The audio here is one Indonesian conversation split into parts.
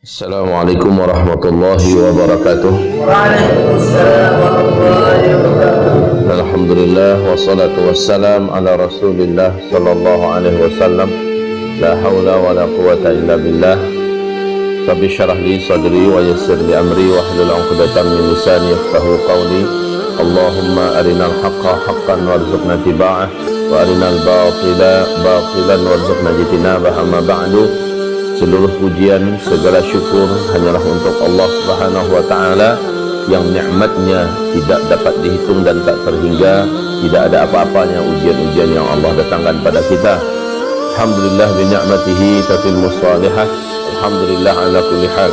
Assalamualaikum warahmatullahi wabarakatuh. Waalaikumsalam warahmatullahi wabarakatuh. Alhamdulillah wassalatu wassalam ala Rasulillah sallallahu alaihi wasallam. La haula wala quwata illa billah. Rabbi syrah li sadri wa yassir li amri wa hlul 'uqdatam min lisani yafqahu qawli. Allahumma arinal haqqa haqqan warzuqna tiba'ah wa arinal batila batilan warzuqna jitinabah. Amma ba'du. Seluruh pujian, segala syukur hanyalah untuk Allah Subhanahu wa ta'ala yang nikmatnya tidak dapat dihitung dan tak terhingga. Tidak ada apa-apanya ujian-ujian yang Allah datangkan pada kita. Alhamdulillah bi ni'matihi tatimmu shalihah. Alhamdulillah ala kulli hal.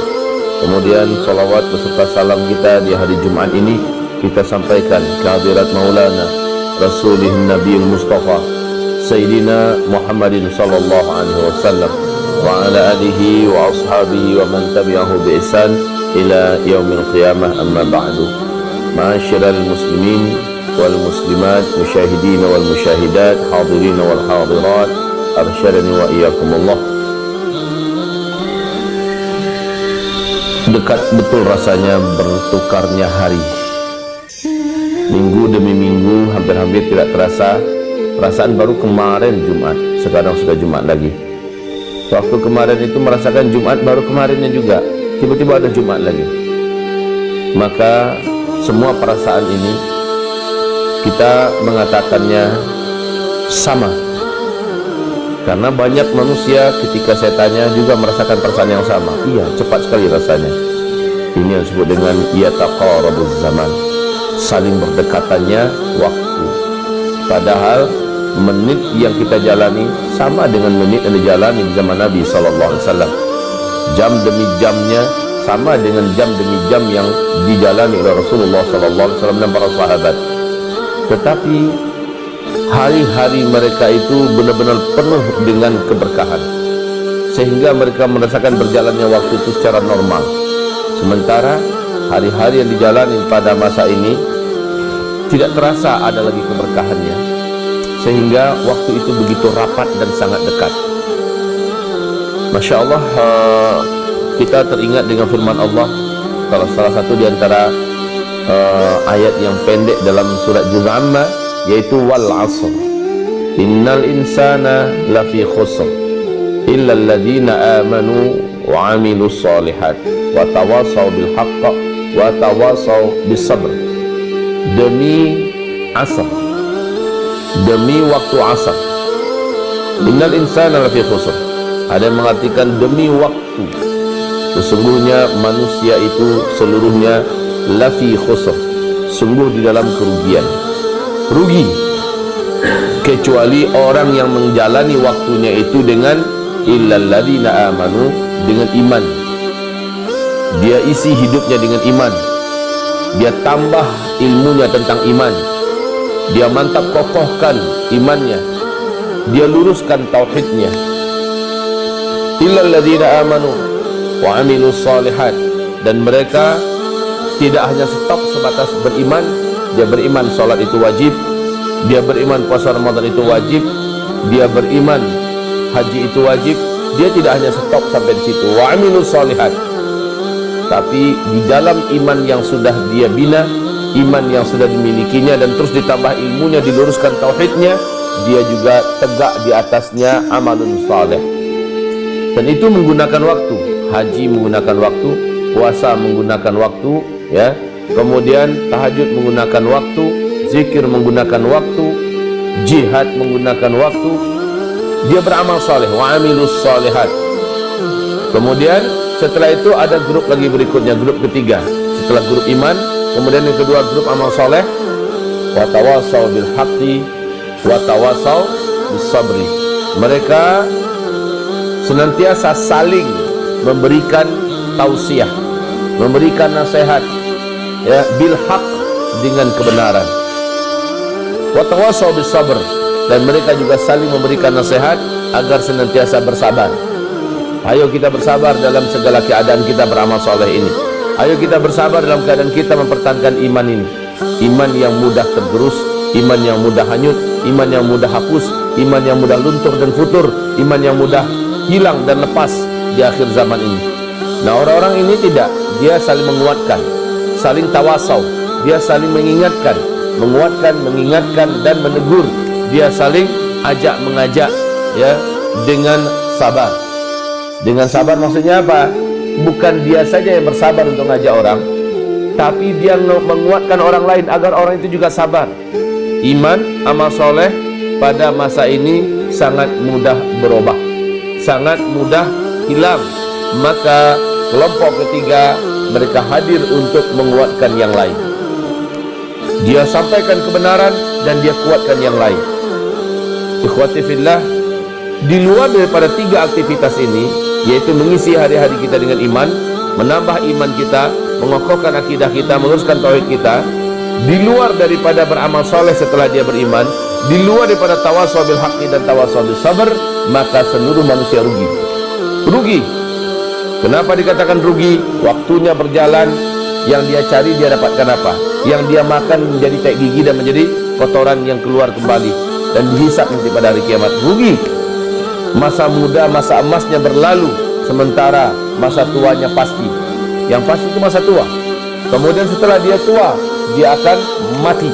Kemudian salawat beserta salam kita di hari Jumat ini kita sampaikan ke hadirat Maulana Rasulih Nabiul Mustafa Sayyidina Muhammadin sallallahu alaihi wasallam wa ala alihi wa ashabihi wa man tabi'ahu bi ihsan ila yaumil qiyamah. Amma ba'du. Ma'asyiral muslimin wal muslimat, musyahidin wal musyahidat, hadirin wal hadirat, arsyadani wa iyyakumullah. Dekat betul rasanya bertukarnya hari, minggu demi minggu, hampir-hampir tidak terasa. Perasaan baru kemarin Jumat, sekarang sudah Jumat lagi. Waktu kemarin itu merasakan Jumat baru kemarinnya juga, tiba-tiba ada Jumat lagi. Maka semua perasaan ini kita mengatakannya sama, karena banyak manusia ketika saya tanya juga merasakan perasaan yang sama. Iya, cepat sekali rasanya. Ini yang disebut dengan yataqarabuz zaman, saling berdekatannya waktu. Padahal menit yang kita jalani sama dengan menit yang dijalani di zaman Nabi SAW. Jam demi jamnya sama dengan jam demi jam yang dijalani oleh Rasulullah SAW dan para sahabat. Tetapi hari-hari mereka itu benar-benar penuh dengan keberkahan, sehingga mereka merasakan berjalannya waktu itu secara normal. Sementara hari-hari yang dijalani pada masa ini tidak terasa ada lagi keberkahannya, sehingga waktu itu begitu rapat dan sangat dekat. Masya Allah, kita teringat dengan firman Allah, salah satu di antara ayat yang pendek dalam surat Juz Amma, yaitu wal asr innal insana lafi khusr illa alladhina amanu wa amilus solihat wa tawasaw bil haqq wa tawasaw bis sabr. Demi asr, demi waktu asar, innal insana lafi khusr, ada yang mengartikan demi waktu, sesungguhnya manusia itu seluruhnya lafi khusr, sungguh di dalam kerugian, rugi, kecuali orang yang menjalani waktunya itu dengan illal ladzina amanu, dengan iman. Dia isi hidupnya dengan iman, dia tambah ilmunya tentang iman, dia mantap kokohkan imannya, dia luruskan tauhidnya. Illal ladzina amanu wa amilus solihat, dan mereka tidak hanya stop sebatas beriman. Dia beriman salat itu wajib, dia beriman puasa Ramadan itu wajib, dia beriman haji itu wajib. Dia tidak hanya stop sampai di situ, wa amilus solihat, tapi di dalam iman yang sudah dia bina, iman yang sudah dimilikinya, dan terus ditambah ilmunya, diluruskan tauhidnya, dia juga tegak di atasnya amalun saleh. Dan itu menggunakan waktu. Haji menggunakan waktu, puasa menggunakan waktu, ya. Kemudian tahajud menggunakan waktu, zikir menggunakan waktu, jihad menggunakan waktu. Dia beramal saleh, wa amilus salihat. Kemudian setelah itu ada grup lagi berikutnya, grup ketiga. Setelah grup iman, kemudian yang kedua grup amal soleh, wa tawasaw bil haqqi wa tawasaw bis sabri. Mereka senantiasa saling memberikan tausiah, memberikan nasihat, ya, bil haqq, dengan kebenaran, wa tawasaw bis sabr, dan mereka juga saling memberikan nasihat agar senantiasa bersabar. Ayo kita bersabar dalam segala keadaan kita beramal soleh ini. Ayo kita bersabar dalam keadaan kita mempertahankan iman ini. Iman yang mudah tergerus, iman yang mudah hanyut, iman yang mudah hapus, iman yang mudah luntur dan futur, iman yang mudah hilang dan lepas di akhir zaman ini. Nah, orang-orang ini tidak, dia saling menguatkan, saling tawasau, dia saling mengingatkan, mengingatkan dan menegur, dia saling ajak mengajak, ya, dengan sabar. Dengan sabar maksudnya apa? Bukan dia saja yang bersabar untuk mengajak orang, tapi dia menguatkan orang lain agar orang itu juga sabar. Iman, amal soleh pada masa ini sangat mudah berubah, sangat mudah hilang. Maka kelompok ketiga mereka hadir untuk menguatkan yang lain. Dia sampaikan kebenaran dan dia kuatkan yang lain. Ikhwati fillah, di luar daripada tiga aktivitas ini, yaitu mengisi hari-hari kita dengan iman, menambah iman kita, mengokohkan akidah kita, meluruskan tauhid kita, di luar daripada beramal soleh setelah dia beriman, di luar daripada tawasau bil haqqi dan tawasau bis sabr, maka seluruh manusia rugi. Rugi. Kenapa dikatakan rugi? Waktunya berjalan, yang dia cari dia dapatkan apa? Yang dia makan menjadi tai gigi dan menjadi kotoran yang keluar kembali dan dihisap nanti pada hari kiamat. Rugi. Masa muda, masa emasnya berlalu, sementara masa tuanya pasti. Yang pasti itu masa tua. Kemudian setelah dia tua, dia akan mati.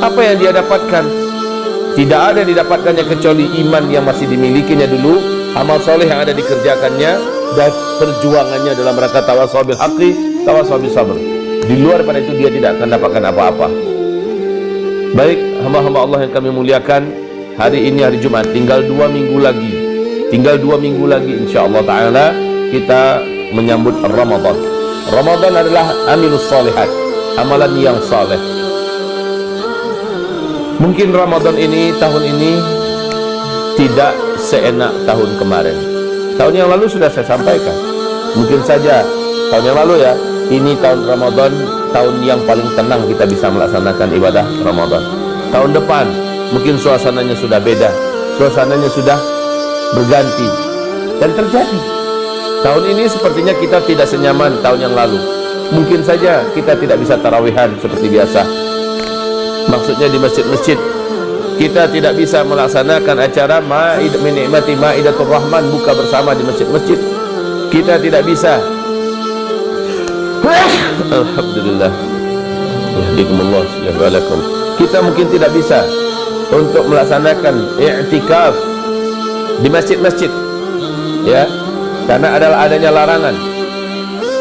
Apa yang dia dapatkan? Tidak ada yang didapatkannya kecuali iman yang masih dimilikinya dulu, amal soleh yang ada dikerjakannya, dan perjuangannya dalam rangka tawasau bil haqqi, tawasau bis sabr. Di luar daripada itu dia tidak akan dapatkan apa-apa. Baik, hamba-hamba Allah yang kami muliakan, hari ini hari Jumat, tinggal 2 minggu lagi. Tinggal 2 minggu lagi insyaallah taala kita menyambut Ramadan. Ramadan adalah amilus solihat, amalan yang saleh. Mungkin Ramadan ini, tahun ini tidak seenak tahun kemarin. Tahun yang lalu sudah saya sampaikan. Mungkin saja tahun yang lalu ya, ini tahun Ramadan, tahun yang paling tenang kita bisa melaksanakan ibadah Ramadan. Tahun depan mungkin suasananya sudah beda, suasananya sudah berganti. Dan terjadi tahun ini sepertinya kita tidak senyaman tahun yang lalu. Mungkin saja kita tidak bisa tarawihan seperti biasa, maksudnya di masjid-masjid. Kita tidak bisa melaksanakan acara menikmati Maidatul Rahman, buka bersama di masjid-masjid. Kita tidak bisa. Alhamdulillah. Yahdikumullah subhanakum. Kita mungkin tidak bisa untuk melaksanakan i'tikaf di masjid-masjid, ya, karena adanya larangan.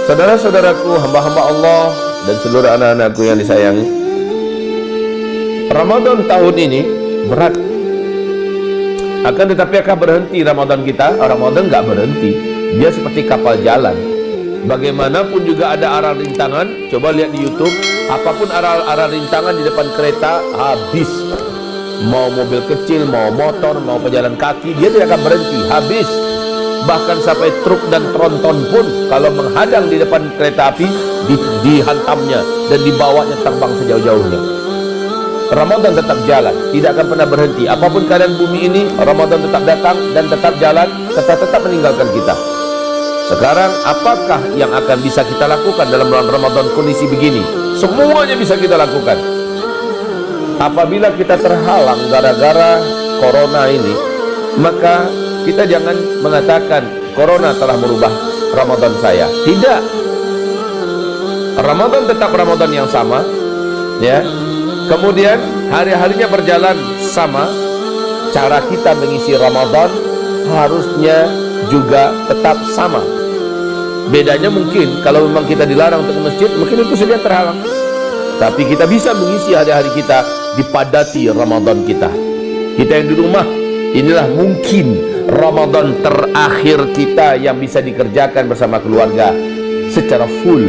Saudara-saudaraku, hamba-hamba Allah dan seluruh anak-anakku yang disayangi, Ramadan tahun ini berat. Akan tetapi akan berhenti Ramadan kita? Ramadan nggak berhenti. Dia seperti kapal jalan. Bagaimanapun juga ada arah rintangan. Coba lihat di YouTube, apapun arah rintangan di depan kereta habis. Mau mobil kecil, mau motor, mau pejalan kaki, dia tidak akan berhenti, habis. Bahkan sampai truk dan tronton pun kalau menghadang di depan kereta api, dihantamnya dan dibawanya terbang sejauh-jauhnya. Ramadan tetap jalan, tidak akan pernah berhenti. Apapun keadaan bumi ini, Ramadan tetap datang dan tetap jalan, tetap meninggalkan kita. Sekarang apakah yang akan bisa kita lakukan dalam bulan Ramadan kondisi begini? Semuanya bisa kita lakukan. Apabila kita terhalang gara-gara corona ini, maka kita jangan mengatakan corona telah merubah Ramadan saya. Tidak. Ramadan tetap Ramadan yang sama, ya. Kemudian hari-harinya berjalan sama. Cara kita mengisi Ramadan harusnya juga tetap sama. Bedanya mungkin kalau memang kita dilarang untuk ke masjid, mungkin itu saja terhalang. Tapi kita bisa mengisi hari-hari kita, dipadati Ramadan kita. Kita yang di rumah, inilah mungkin Ramadan terakhir kita yang bisa dikerjakan bersama keluarga secara full,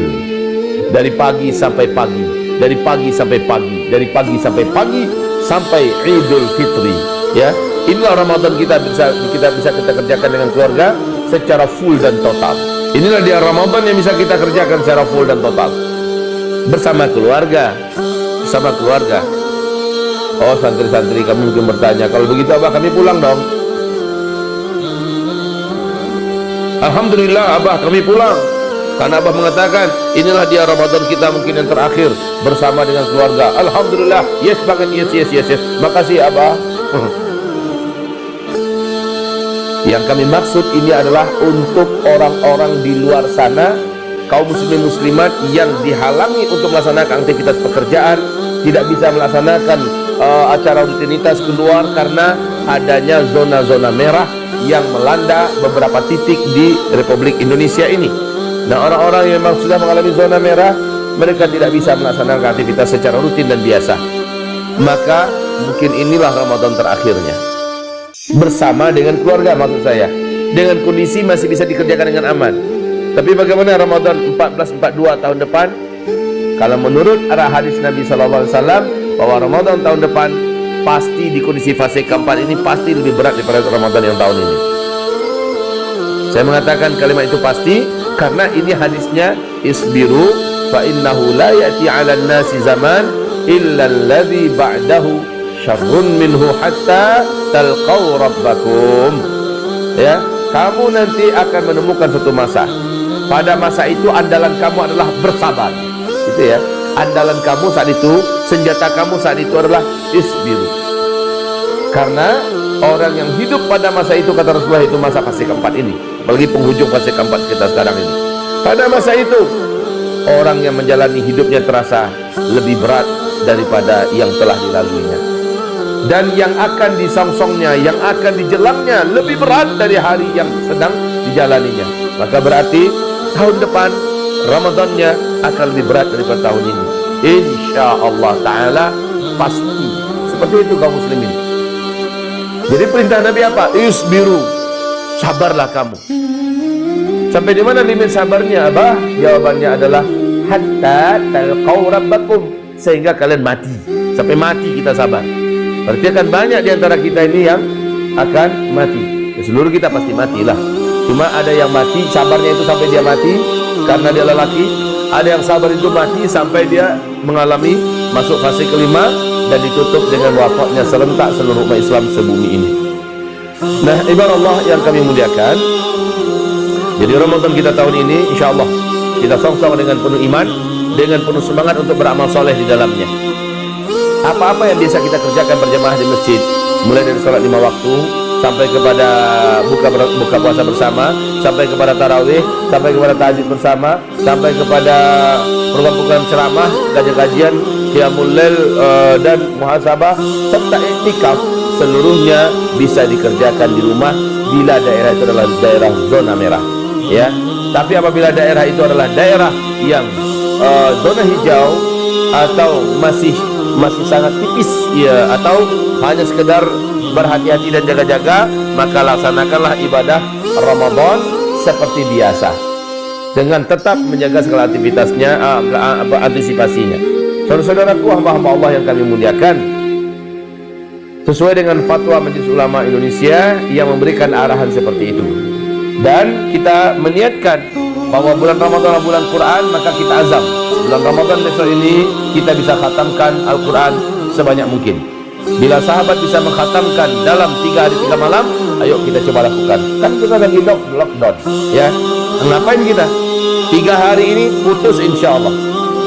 dari pagi sampai pagi, dari pagi sampai pagi, dari pagi sampai pagi, sampai Idul Fitri, ya. Inilah Ramadan kita bisa kita kerjakan dengan keluarga secara full dan total. Inilah dia Ramadan yang bisa kita kerjakan secara full dan total bersama keluarga, bersama keluarga. Oh, santri-santri kamu mungkin bertanya, kalau begitu Abah kami pulang dong. Alhamdulillah Abah kami pulang, karena Abah mengatakan inilah dia Ramadan kita mungkin yang terakhir bersama dengan keluarga. Alhamdulillah, yes banget, yes. Makasih Abah. Yang kami maksud ini adalah untuk orang-orang di luar sana, kaum muslimin muslimat yang dihalangi untuk melaksanakan aktivitas pekerjaan, tidak bisa melaksanakan acara rutinitas keluar karena adanya zona-zona merah yang melanda beberapa titik di Republik Indonesia ini. Nah, orang-orang yang memang sudah mengalami zona merah, mereka tidak bisa melaksanakan aktivitas secara rutin dan biasa. Maka mungkin inilah Ramadan terakhirnya bersama dengan keluarga, maksud saya, dengan kondisi masih bisa dikerjakan dengan aman. Tapi bagaimana Ramadan 1442 tahun depan? Kalau menurut arah hadis Nabi SAW bahwa Ramadan tahun depan pasti di kondisi fase keempat ini pasti lebih berat daripada Ramadan yang tahun ini. Saya mengatakan kalimat itu pasti karena ini hadisnya, isbiru fa innahu la ya'ti 'alan nasi zaman illa alladhi ba'dahu syarrun minhu hatta talqaw rabbakum. Ya, kamu nanti akan menemukan satu masa. Pada masa itu andalan kamu adalah bersabar. Itu ya, andalan kamu saat itu, senjata kamu saat itu adalah isbiru. Karena orang yang hidup pada masa itu, kata Rasulullah, itu masa fase keempat ini, apalagi penghujung fase keempat kita sekarang ini. Pada masa itu orang yang menjalani hidupnya terasa lebih berat daripada yang telah dilaluinya, dan yang akan disongsongnya, yang akan dijelangnya lebih berat dari hari yang sedang dijalaninya. Maka berarti tahun depan Ramadannya akan lebih berat daripada tahun ini, insyaallah ta'ala, pasti. Seperti itu kaum muslimin. Jadi perintah Nabi apa? Isbiru, sabarlah kamu. Sampai di mana limit sabarnya, Abah? Jawabannya adalah hatta talqaw rabbakum, sehingga kalian mati. Sampai mati kita sabar. Berarti akan banyak di antara kita ini yang akan mati. Seluruh kita pasti matilah. Cuma ada yang mati, sabarnya itu sampai dia mati karena dia lelaki. Ada yang sabar itu mati sampai dia mengalami masuk fase kelima dan ditutup dengan wafatnya serentak seluruh umat Islam sebumi ini. Nah, ibarat Allah yang kami muliakan, jadi Ramadan kita tahun ini insyaallah kita song-song dengan penuh iman, dengan penuh semangat untuk beramal soleh di dalamnya. Apa-apa yang biasa kita kerjakan berjamaah di masjid, mulai dari sholat 5 waktu sampai kepada buka puasa bersama, sampai kepada tarawih, sampai kepada tahajud bersama, sampai kepada program-program ceramah, kajian-kajian, qiyamul lail dan muhasabah serta iktikaf, seluruhnya bisa dikerjakan di rumah bila daerah itu adalah daerah zona merah, ya. Tapi apabila daerah itu adalah daerah yang zona hijau atau masih sangat tipis, ya, atau hanya sekedar berhati-hati dan jaga-jaga, maka laksanakanlah ibadah Ramadan seperti biasa dengan tetap menjaga segala aktivitasnya, antisipasinya. Saudara-saudaraku, hamba-hamba Allah yang kami muliakan, sesuai dengan fatwa Majelis Ulama Indonesia yang memberikan arahan seperti itu, dan kita meniatkan bahwa bulan Ramadan adalah bulan Quran, maka kita azam bulan Ramadan besok ini kita bisa khatamkan Al-Quran sebanyak mungkin. Bila sahabat bisa mengkhatamkan dalam 3 hari 3 malam, ayo kita coba lakukan. Kan kita lagi lockdown, ya. Ngapain kita? 3 hari ini putus insyaallah.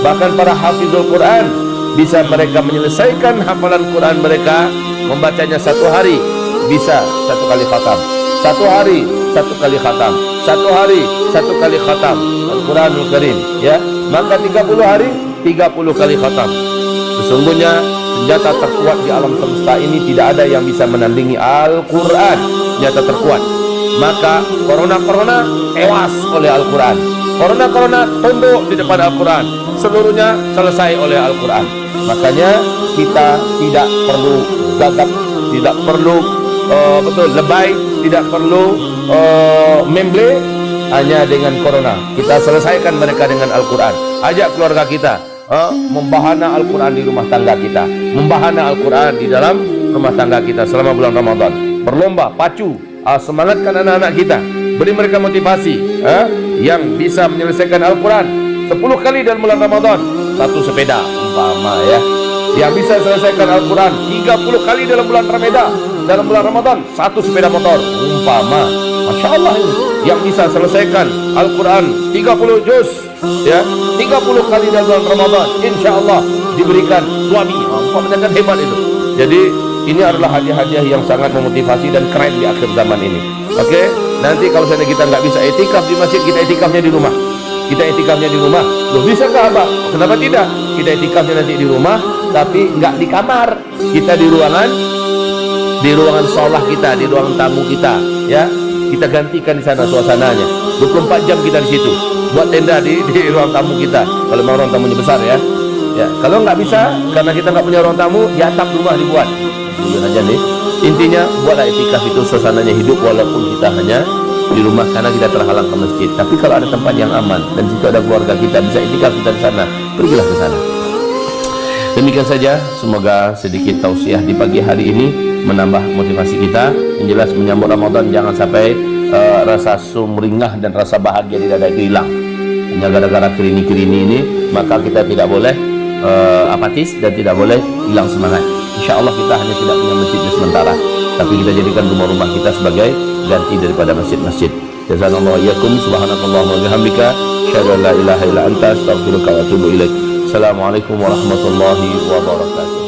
Bahkan para hafizul Quran bisa mereka menyelesaikan hafalan Quran mereka, membacanya 1 hari bisa 1 kali khatam, 1 hari 1 kali khatam, 1 hari 1 kali khatam Al-Quranul Karim, ya. Maka 30 hari 30 kali khatam. Sesungguhnya senjata terkuat di alam semesta ini tidak ada yang bisa menandingi Al-Quran, senjata terkuat. Maka corona tewas oleh Al-Quran, corona tunduk di depan Al-Quran, seluruhnya selesai oleh Al-Quran. Makanya kita tidak perlu gagap, tidak perlu lebay, tidak perlu memble hanya dengan corona. Kita selesaikan mereka dengan Al-Quran. Ajak keluarga kita membahana Al-Quran di rumah tangga kita, membahana Al-Quran di dalam rumah tangga kita selama bulan Ramadan. Berlomba, pacu, semangatkan anak-anak kita, beri mereka motivasi yang bisa menyelesaikan Al-Quran 10 kali dalam bulan Ramadan, 1 sepeda umpama, ya. Yang bisa selesaikan Al-Quran 30 kali dalam bulan Ramadan, 1 sepeda motor umpama. Masya Allah ini. Yang bisa selesaikan Al-Quran 30 juz, ya, 30 kali dalam bulan Ramadan, insya Allah diberikan suami. Kan hebat itu. Jadi ini adalah hadiah-hadiah yang sangat memotivasi dan keren di akhir zaman ini. Okey, nanti kalau seandainya kita nggak bisa itikaf di masjid, kita itikafnya di rumah. Kita itikafnya di rumah. Loh, bisakah Abah? Kenapa tidak? Kita itikafnya nanti di rumah, tapi nggak di kamar. Kita di ruangan sholah kita, di ruangan tamu kita, ya. Kita gantikan di sana suasananya. 24 jam kita di situ. Buat tenda di ruang tamu kita. Kalau memang ruang tamunya besar, ya. Ya, kalau nggak bisa, karena kita nggak punya ruang tamu, di atap rumah dibuat. Itu aja nih. Intinya, buatlah itikaf itu suasananya hidup walaupun kita hanya di rumah karena kita terhalang ke masjid. Tapi kalau ada tempat yang aman dan jika ada keluarga kita bisa itikaf kita di sana, pergilah ke sana. Demikian saja, semoga sedikit tausiah di pagi hari ini menambah motivasi kita. Yang jelas menyambut Ramadan jangan sampai rasa sumringah dan rasa bahagia di dada itu hilang. Hanya gara-gara kerini-kerini ini, maka kita tidak boleh apatis dan tidak boleh hilang semangat. InsyaAllah kita hanya tidak punya masjidnya sementara, tapi kita jadikan rumah-rumah kita sebagai ganti daripada masjid-masjid. Jazakallahu iyyakum, subhanakallahumma wa bihamdika, asyhadu an la ilaha illa anta, astaghfiruka wa atubu ilaik. Assalamualaikum warahmatullahi wabarakatuh.